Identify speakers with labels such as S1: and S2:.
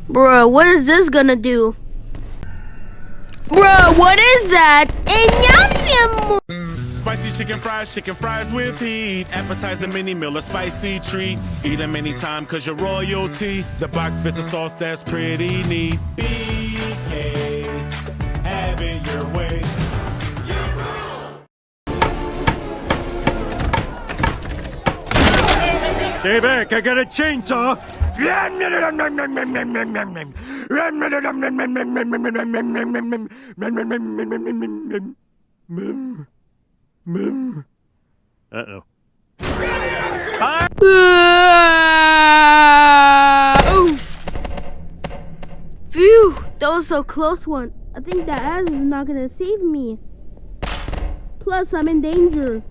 S1: Bruh, what is this gonna do? Bruh, what is that?
S2: Spicy chicken fries with heat. Appetizer, mini meal, a spicy treat. Eat them anytime cause you're royalty. The box fits a sauce that's pretty neat. BK, have it your way.
S3: Stay back, I got a chainsaw. Uh-oh.
S1: Ooh. Phew, that was a close one. I think that ass is not gonna save me. Plus, I'm in danger.